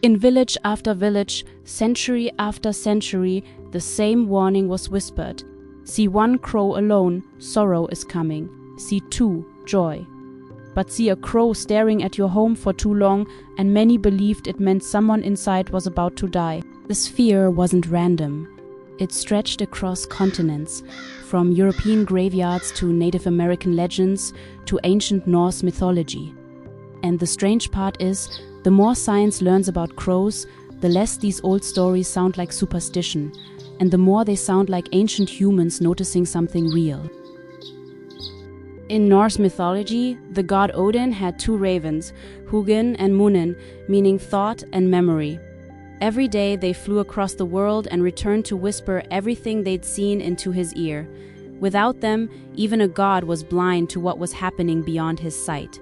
In village after village, century after century, the same warning was whispered. See one crow alone, sorrow is coming. See two, joy. But see a crow staring at your home for too long, and many believed it meant someone inside was about to die. This fear wasn't random. It stretched across continents, from European graveyards to Native American legends to ancient Norse mythology. And the strange part is, the more science learns about crows, the less these old stories sound like superstition, and the more they sound like ancient humans noticing something real. In Norse mythology, the god Odin had two ravens, Hugin and Munin, meaning thought and memory. Every day they flew across the world and returned to whisper everything they'd seen into his ear. Without them, even a god was blind to what was happening beyond his sight.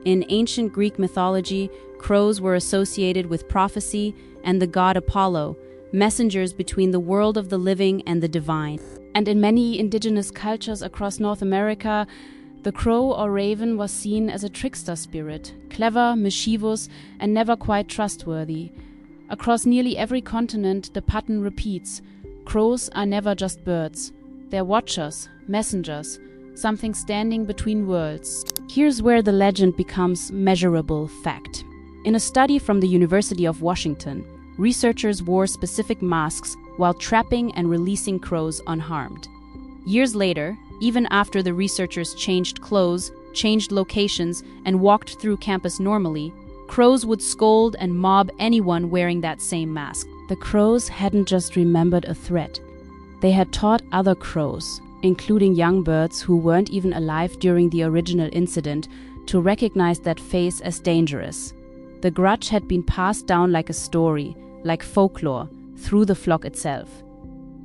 In ancient Greek mythology, crows were associated with prophecy and the god Apollo, messengers between the world of the living and the divine. And in many indigenous cultures across North America, the crow or raven was seen as a trickster spirit, clever, mischievous, and never quite trustworthy. Across nearly every continent, the pattern repeats. Crows are never just birds. They're watchers, messengers, something standing between worlds. Here's where the legend becomes measurable fact. In a study from the University of Washington, researchers wore specific masks while trapping and releasing crows unharmed. Years later, even after the researchers changed clothes, changed locations, and walked through campus normally, crows would scold and mob anyone wearing that same mask. The crows hadn't just remembered a threat. They had taught other crows, including young birds who weren't even alive during the original incident, to recognize that face as dangerous. The grudge had been passed down like a story, like folklore, through the flock itself.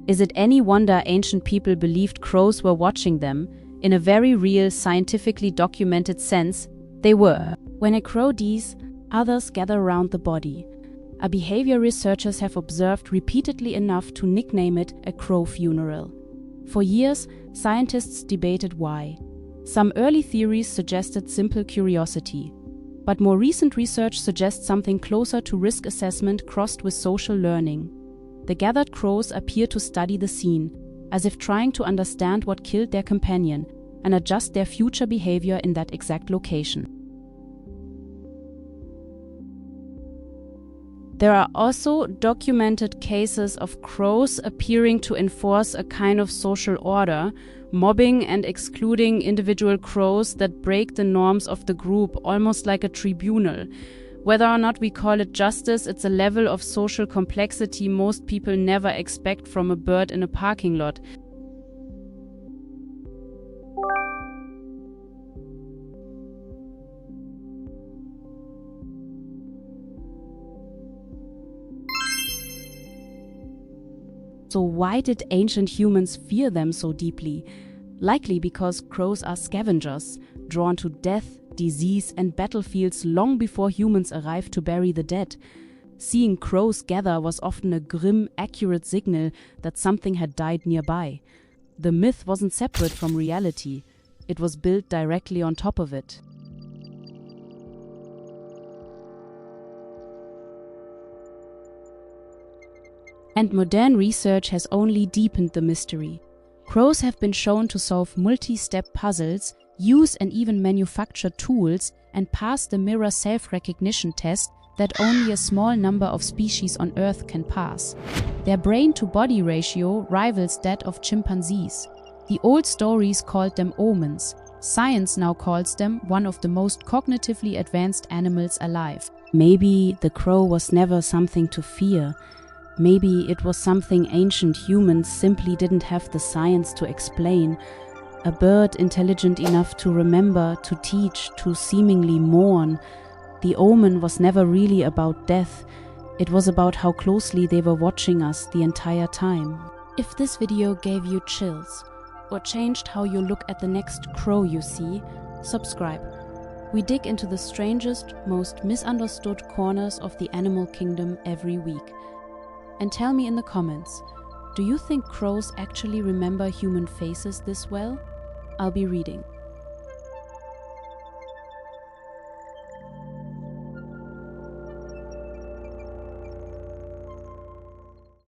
Is it any wonder ancient people believed crows were watching them? In a very real, scientifically documented sense, they were. When a crow dies, others gather around the body. A behavior researchers have observed repeatedly enough to nickname it a crow funeral. For years, scientists debated why. Some early theories suggested simple curiosity, but more recent research suggests something closer to risk assessment crossed with social learning. The gathered crows appear to study the scene, as if trying to understand what killed their companion and adjust their future behavior in that exact location. There are also documented cases of crows appearing to enforce a kind of social order, mobbing and excluding individual crows that break the norms of the group, almost like a tribunal. Whether or not we call it justice, it's a level of social complexity most people never expect from a bird in a parking lot. So why did ancient humans fear them so deeply? Likely because crows are scavengers, drawn to death, disease, and battlefields long before humans arrived to bury the dead. Seeing crows gather was often a grim, accurate signal that something had died nearby. The myth wasn't separate from reality. It was built directly on top of it. And modern research has only deepened the mystery. Crows have been shown to solve multi-step puzzles, use and even manufacture tools, and pass the mirror self-recognition test that only a small number of species on Earth can pass. Their brain-to-body ratio rivals that of chimpanzees. The old stories called them omens. Science now calls them one of the most cognitively advanced animals alive. Maybe the crow was never something to fear. Maybe it was something ancient humans simply didn't have the science to explain. A bird intelligent enough to remember, to teach, to seemingly mourn. The omen was never really about death. It was about how closely they were watching us the entire time. If this video gave you chills, or changed how you look at the next crow you see, subscribe. We dig into the strangest, most misunderstood corners of the animal kingdom every week. And tell me in the comments, do you think crows actually remember human faces this well? I'll be reading.